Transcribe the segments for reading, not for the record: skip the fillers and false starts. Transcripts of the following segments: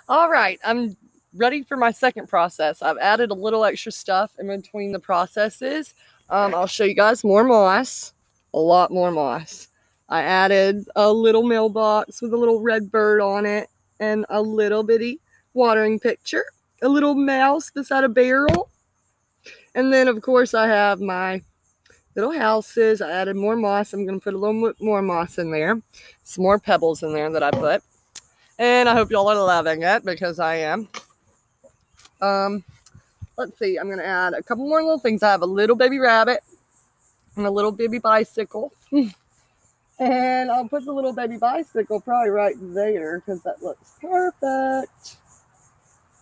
All right, I'm ready for my second process. I've added a little extra stuff in between the processes. I'll show you guys more moss, a lot more moss. I added a little mailbox with a little red bird on it and a little bitty watering pitcher, a little mouse beside a barrel. And then, of course, I have my little houses. I added more moss. I'm going to put a little more moss in there, some more pebbles in there that I put. And I hope y'all are loving it because I am. Let's see. I'm going to add a couple more little things. I have a little baby rabbit and a little baby bicycle. And I'll put the little baby bicycle probably right there because that looks perfect.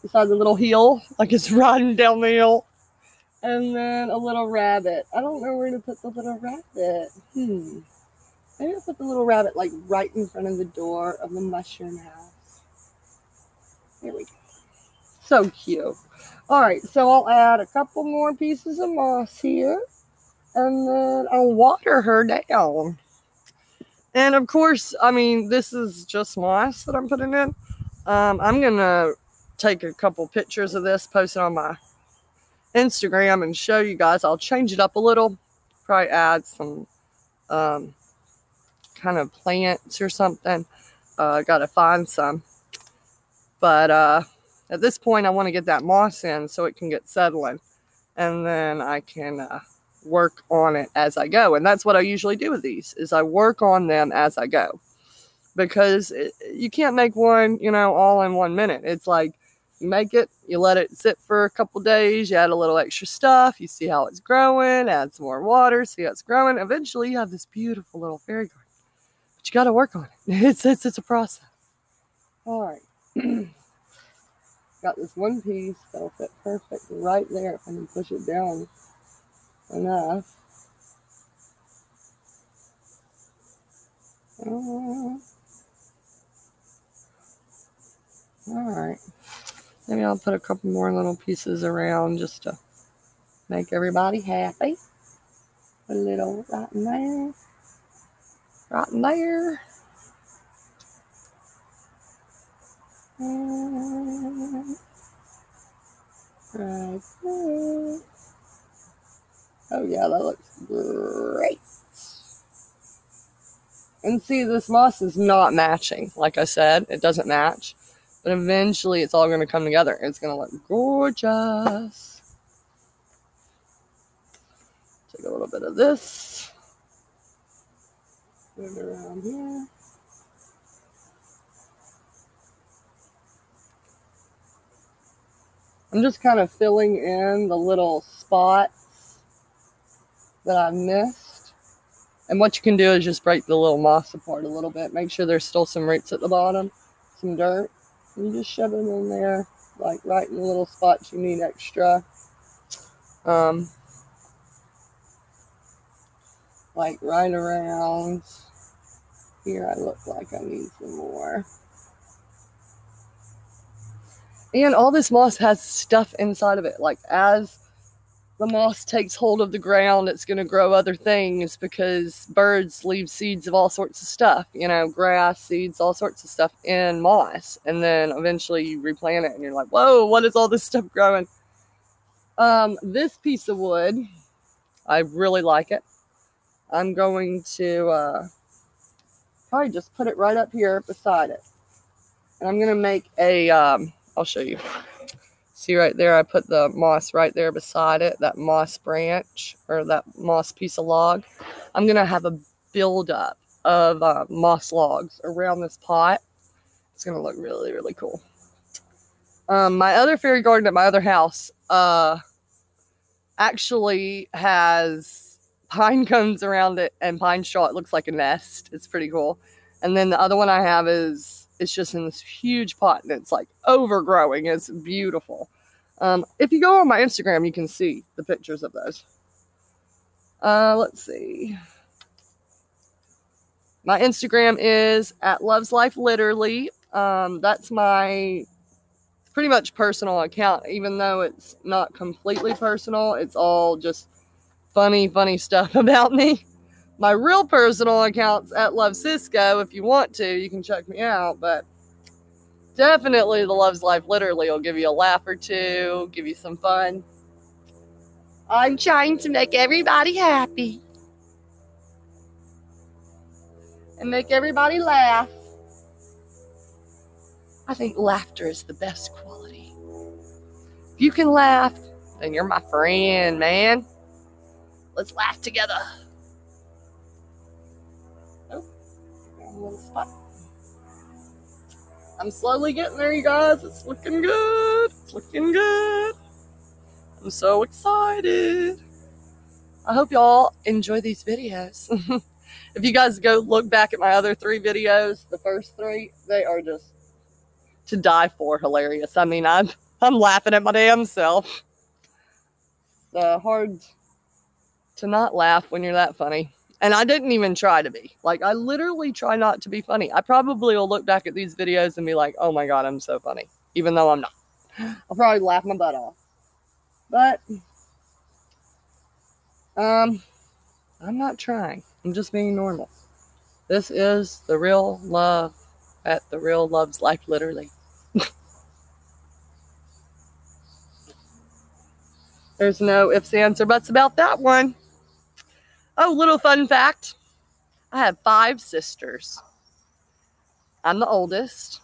Beside the little hill, like it's riding down the hill. And then a little rabbit. I don't know where to put the little rabbit. Maybe I'll put the little rabbit like right in front of the door of the mushroom house. There we go. So cute. Alright, so I'll add a couple more pieces of moss here. And then I'll water her down. And of course, I mean, this is just moss that I'm putting in. I'm going to take a couple pictures of this, post it on my Instagram and show you guys. I'll change it up a little. Probably add some kind of plants or something. Gotta find some. But at this point, I want to get that moss in so it can get settling. And then I can work on it as I go. And that's what I usually do with these, is I work on them as I go. Because you can't make one, all in 1 minute. It's like, you make it, you let it sit for a couple days, you add a little extra stuff, you see how it's growing, add some more water, see how it's growing. Eventually, you have this beautiful little fairy garden. But you got to work on it. It's a process. All right. Got this one piece that'll fit perfect right there if I can push it down enough. All right. Maybe I'll put a couple more little pieces around just to make everybody happy. Put a little right in there. Right in there. Right there. Oh yeah, that looks great. And see, this moss is not matching. Like I said, it doesn't match. But eventually, it's all going to come together. It's going to look gorgeous. Take a little bit of this. Put it around here. I'm just kind of filling in the little spots that I've missed. And what you can do is just break the little moss apart a little bit. Make sure there's still some roots at the bottom, some dirt. And you just shove it in there, like right in the little spots you need extra. Like right around here, I look like I need some more. And all this moss has stuff inside of it. Like as the moss takes hold of the ground, it's going to grow other things because birds leave seeds of all sorts of stuff, grass, seeds, all sorts of stuff in moss. And then eventually you replant it and you're like, whoa, what is all this stuff growing? This piece of wood, I really like it. I'm going to probably just put it right up here beside it. And I'm going to make a, I'll show you. See right there, I put the moss right there beside it, that moss branch or that moss piece of log. I'm going to have a buildup of moss logs around this pot. It's going to look really, really cool. My other fairy garden at my other house actually has pine cones around it and pine straw. It looks like a nest. It's pretty cool. And then the other one I have it's just in this huge pot and it's like overgrowing. It's beautiful. If you go on my Instagram, you can see the pictures of those. Let's see. My Instagram is @loveslifeliterally. That's my pretty much personal account, even though it's not completely personal. It's all just funny stuff about me. My real personal account's @lovesisco. If you want to, you can check me out. But definitely the Love's Life literally will give you a laugh or two, give you some fun. I'm trying to make everybody happy and make everybody laugh. I think laughter is the best quality. If you can laugh, then you're my friend, man. Let's laugh together. Oh, got a little spot. I'm slowly getting there, you guys. It's looking good. It's looking good. I'm so excited. I hope y'all enjoy these videos. If you guys go look back at my other 3 videos, the first 3, they are just to die for hilarious. I mean, I'm laughing at my damn self. Hard to not laugh when you're that funny. And I didn't even try to be. Like, I literally try not to be funny. I probably will look back at these videos and be like, oh my God, I'm so funny. Even though I'm not. I'll probably laugh my butt off. But, I'm not trying. I'm just being normal. This is the real love at the real Love's Life, literally. There's no ifs, ands, or buts about that one. Oh, little fun fact. I have 5 sisters. I'm the oldest.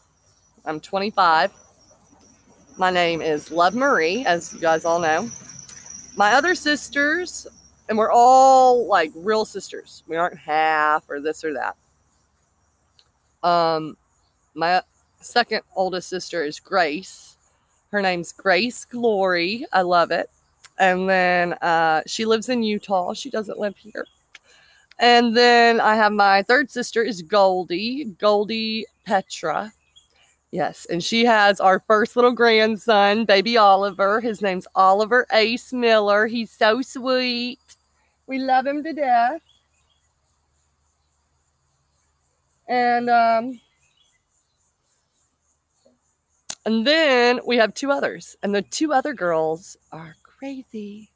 I'm 25. My name is Love Marie, as you guys all know. My other sisters, and we're all like real sisters. We aren't half or this or that. My second oldest sister is Grace. Her name's Grace Glory. I love it. And then she lives in Utah. She doesn't live here. And then I have my third sister is Goldie Petra. Yes, and she has our first little grandson, baby Oliver. His name's Oliver Ace Miller. He's so sweet. We love him to death. And then we have 2 others. And the 2 other girls are crazy.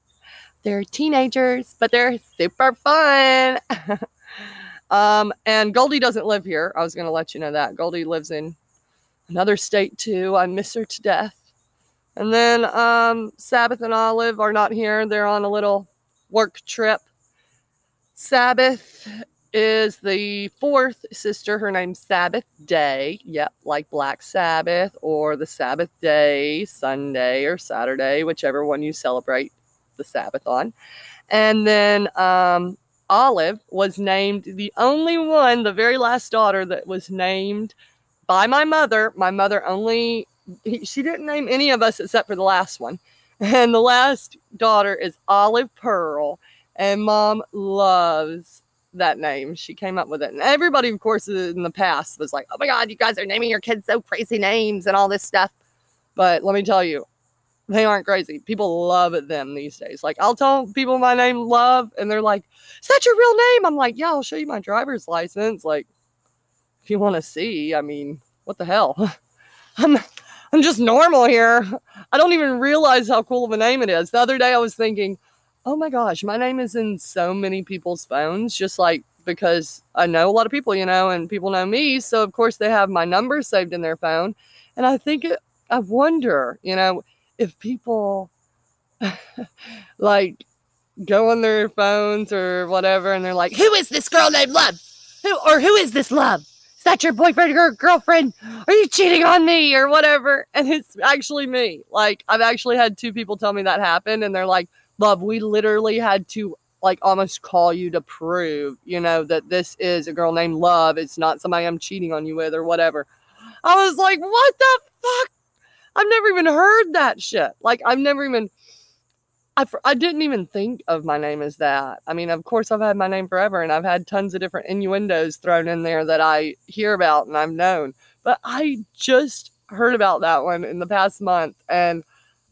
They're teenagers, but they're super fun. And Goldie doesn't live here. I was going to let you know that. Goldie lives in another state too. I miss her to death. And then Sabbath and Olive are not here. They're on a little work trip. Sabbath is the 4th sister. Her name's Sabbath Day. Yep, like Black Sabbath or the Sabbath Day, Sunday or Saturday, whichever one you celebrate the Sabbath on. And then Olive was named the only one, the very last daughter that was named by my mother. My mother she didn't name any of us except for the last one. And the last daughter is Olive Pearl. And Mom loves that name. She came up with it. And everybody, of course, in the past was like, oh my God, you guys are naming your kids so crazy names and all this stuff. But let me tell you, they aren't crazy. People love them these days. Like, I'll tell people my name, Love, and they're like, is that your real name? I'm like, yeah, I'll show you my driver's license. Like, if you want to see, I mean, what the hell? I'm just normal here. I don't even realize how cool of a name it is. The other day I was thinking, oh my gosh, my name is in so many people's phones, just like because I know a lot of people, and people know me. So of course they have my number saved in their phone. And I wonder, if people like go on their phones or whatever, and they're like, who is this girl named Love? Who is this Love? Is that your boyfriend or girlfriend? Are you cheating on me or whatever? And it's actually me. Like, I've actually had 2 people tell me that happened, and they're like, Love, we literally had to like almost call you to prove, that this is a girl named Love. It's not somebody I'm cheating on you with or whatever. I was like, what the fuck? I've never even heard that shit. Like, I didn't even think of my name as that. I mean, of course, I've had my name forever, and I've had tons of different innuendos thrown in there that I hear about and I've known. But I just heard about that one in the past month, and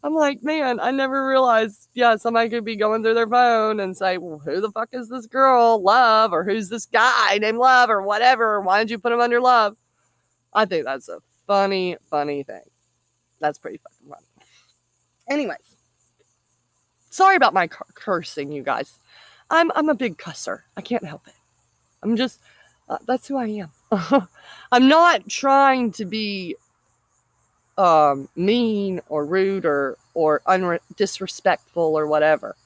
I'm like, man, I never realized, somebody could be going through their phone and say, well, who the fuck is this girl, Love, or who's this guy named Love, or whatever. Why did you put him under Love? I think that's a funny, funny thing. That's pretty fucking funny. Anyways. Sorry about my cursing, you guys. I'm a big cusser. I can't help it. I'm just, that's who I am. I'm not trying to be mean or rude or disrespectful or whatever.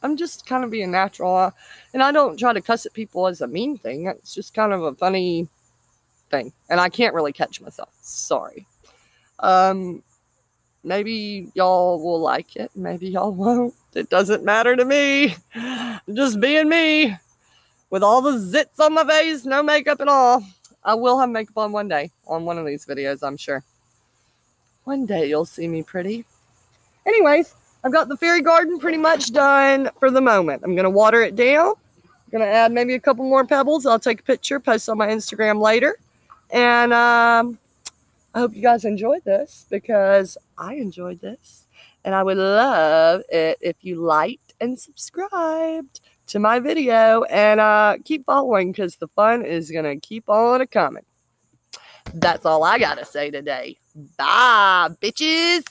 I'm just kind of being natural. And I don't try to cuss at people as a mean thing. It's just kind of a funny thing. And I can't really catch myself. Sorry. Maybe y'all will like it. Maybe y'all won't. It doesn't matter to me. Just being me. With all the zits on my face, no makeup at all. I will have makeup on one day. On one of these videos, I'm sure. One day you'll see me pretty. Anyways, I've got the fairy garden pretty much done for the moment. I'm going to water it down. I'm going to add maybe a couple more pebbles. I'll take a picture, post on my Instagram later. And I hope you guys enjoyed this because I enjoyed this. And I would love it if you liked and subscribed to my video. And keep following because the fun is going to keep on coming. That's all I got to say today. Bye, bitches.